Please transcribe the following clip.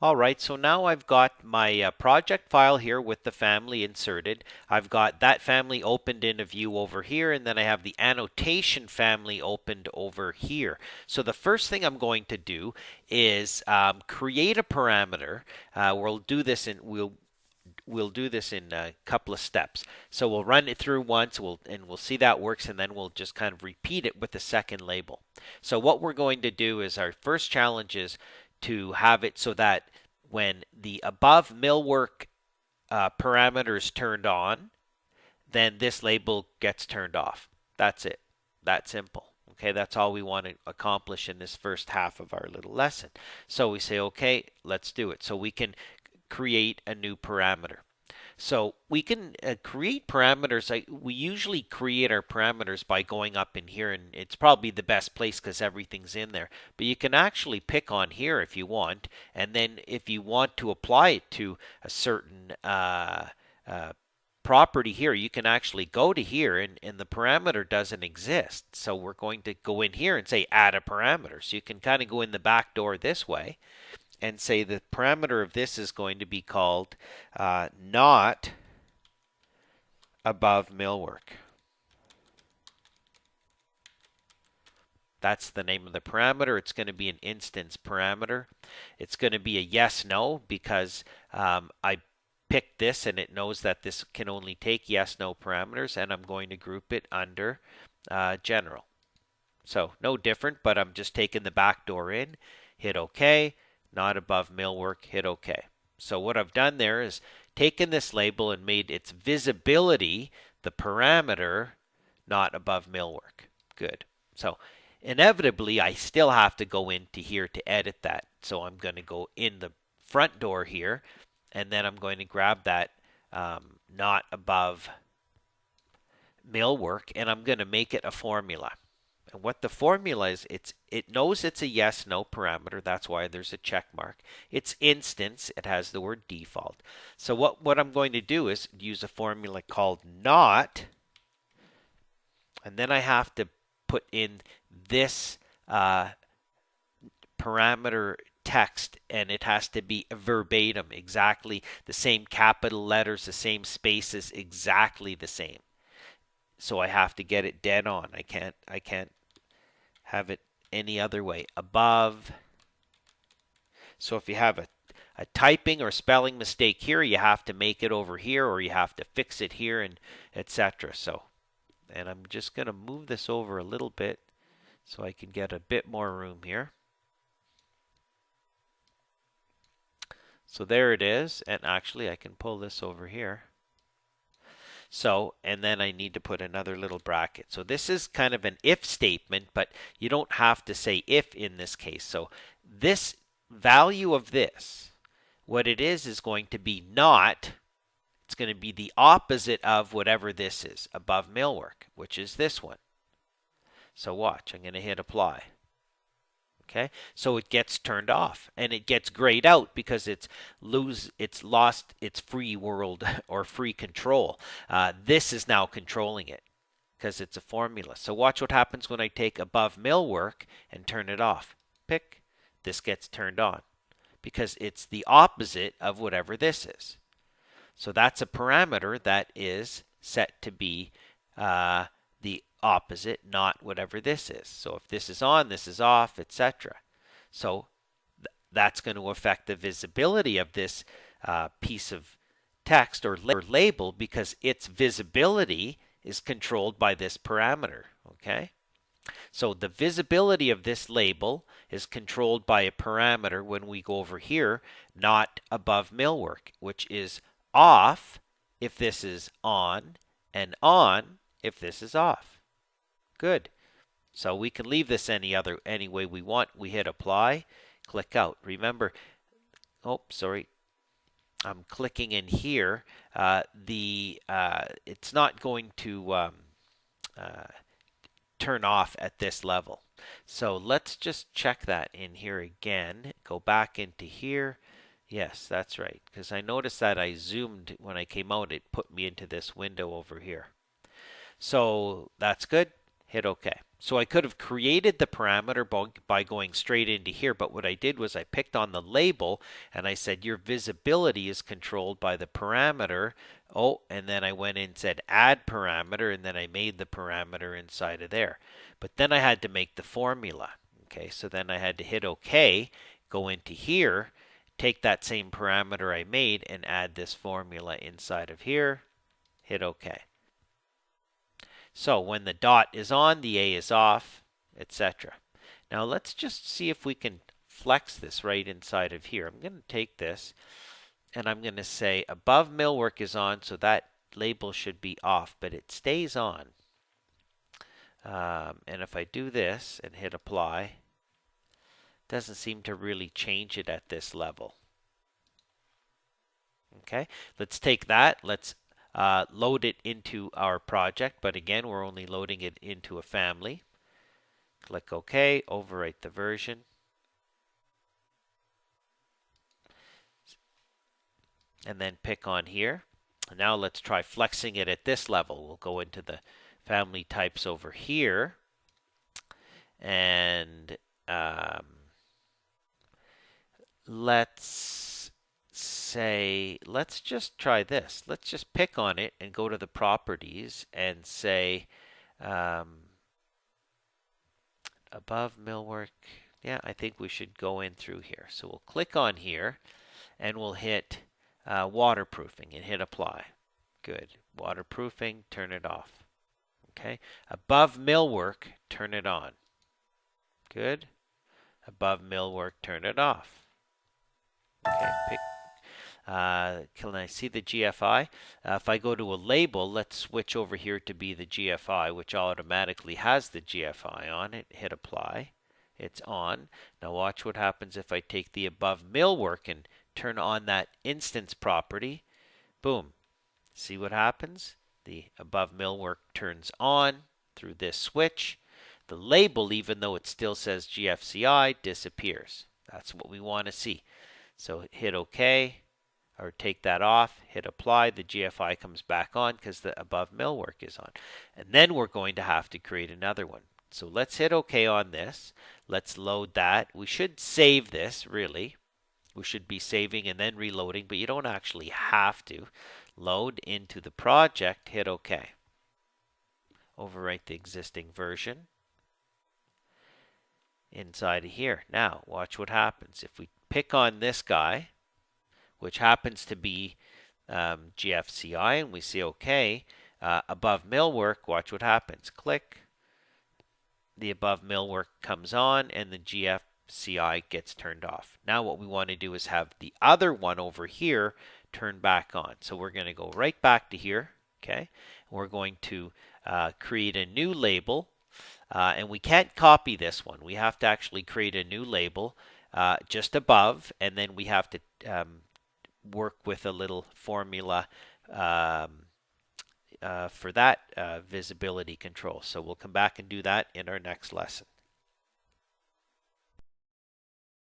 All right, so now I've got my project file here with the family inserted. I've got that family opened in a view over here, and then I have the annotation family opened over here. So the first thing I'm going to do is create a parameter. We'll do this in a couple of steps. So we'll run it through once, and we'll see that works, and then we'll just kind of repeat it with the second label. So what we're going to do is our first challenge is to have it so that when the above millwork parameter is turned on, then this label gets turned off. That's it. That simple. Okay, that's all we want to accomplish in this first half of our little lesson. So we say, okay, let's do it. So we can create a new parameter. So we can create parameters. We usually create our parameters by going up in here, and it's probably the best place because everything's in there. But you can actually pick on here if you want, and then if you want to apply it to a certain property here, you can actually go to here, and the parameter doesn't exist. So we're going to go in here and say add a parameter. So you can kind of go in the back door this way and say the parameter of this is going to be called not above millwork. That's the name of the parameter. It's going to be an instance parameter. It's going to be a yes, no, because I picked this and it knows that this can only take yes, no parameters, and I'm going to group it under general. So no different, but I'm just taking the back door in, hit OK. Not above millwork, hit OK. So what I've done there is taken this label and made its visibility the parameter not above millwork. Good. So inevitably, I still have to go into here to edit that. So I'm going to go in the front door here, and then I'm going to grab that not above millwork, and I'm going to make it a formula. And what the formula is, it knows it's a yes, no parameter. That's why there's a check mark. It's instance. It has the word default. So what I'm going to do is use a formula called not, and then I have to put in this parameter text, and it has to be verbatim, exactly the same capital letters, the same spaces, exactly the same. So I have to get it dead on. I can't have it any other way. Above. So if you have a typing or spelling mistake here, you have to make it over here, or you have to fix it here, and etc. So, and I'm just going to move this over a little bit so I can get a bit more room here. So there it is, and actually I can pull this over here. So, and then I need to put another little bracket. So this is kind of an if statement, but you don't have to say if in this case. So this value of this, what it is going to be not, it's going to be the opposite of whatever this is, above millwork, which is this one. So watch, I'm going to hit apply. Okay, so it gets turned off and it gets grayed out because it's lost its free world or free control. This is now controlling it because it's a formula. So watch what happens when I take above millwork and turn it off. Pick, this gets turned on because it's the opposite of whatever this is. So that's a parameter that is set to be the opposite, not whatever this is. So if this is on, this is off, etc. So that's going to affect the visibility of this piece of text or label because its visibility is controlled by this parameter. Okay? So the visibility of this label is controlled by a parameter when we go over here, not above millwork, which is off if this is on, and on if this is off. Good. So we can leave this any way we want. We hit apply, click out. Remember, I'm clicking in here. It's not going to turn off at this level. So let's just check that in here again. Go back into here. Yes, that's right. Because I noticed that I zoomed when I came out. It put me into this window over here. So that's good. hit OK. So I could have created the parameter by going straight into here, but what I did was I picked on the label and I said your visibility is controlled by the parameter. Oh, and then I went in and said add parameter, and then I made the parameter inside of there. But then I had to make the formula. Okay, so then I had to hit OK, go into here, take that same parameter I made and add this formula inside of here, hit OK. So when the dot is on, the A is off, etc. Now let's just see if we can flex this right inside of here. I'm going to take this and I'm going to say above millwork is on, so that label should be off, but it stays on. And if I do this and hit apply, it doesn't seem to really change it at this level. Okay, let's take that. Let's load it into our project, but again, we're only loading it into a family. Click OK, overwrite the version. And then pick on here. Now let's try flexing it at this level. We'll go into the family types over here. And let's say, let's just try this. Let's just pick on it and go to the properties and say above millwork. Yeah, I think we should go in through here. So we'll click on here and we'll hit waterproofing and hit apply. Good. Waterproofing, turn it off. Okay. Above millwork, turn it on. Good. Above millwork, turn it off. Okay. Can I see the GFI? If I go to a label, let's switch over here to be the GFI, which automatically has the GFI on it. Hit apply. It's on. Now watch what happens if I take the above millwork and turn on that instance property. Boom. See what happens? The above millwork turns on through this switch. The label, even though it still says GFCI, disappears. That's what we want to see. So hit OK, or take that off, hit apply. The GFI comes back on because the above millwork is on. And then we're going to have to create another one. So let's hit OK on this. Let's load that. We should save this, really. We should be saving and then reloading, but you don't actually have to. Load into the project, hit OK. Overwrite the existing version inside of here. Now, watch what happens. If we pick on this guy, which happens to be GFCI, and we say OK, above millwork, watch what happens. Click. The above millwork comes on, and the GFCI gets turned off. Now what we want to do is have the other one over here turn back on. So we're going to go right back to here, okay? We're going to create a new label, and we can't copy this one. We have to actually create a new label just above, and then we have to work with a little formula for that visibility control. So we'll come back and do that in our next lesson.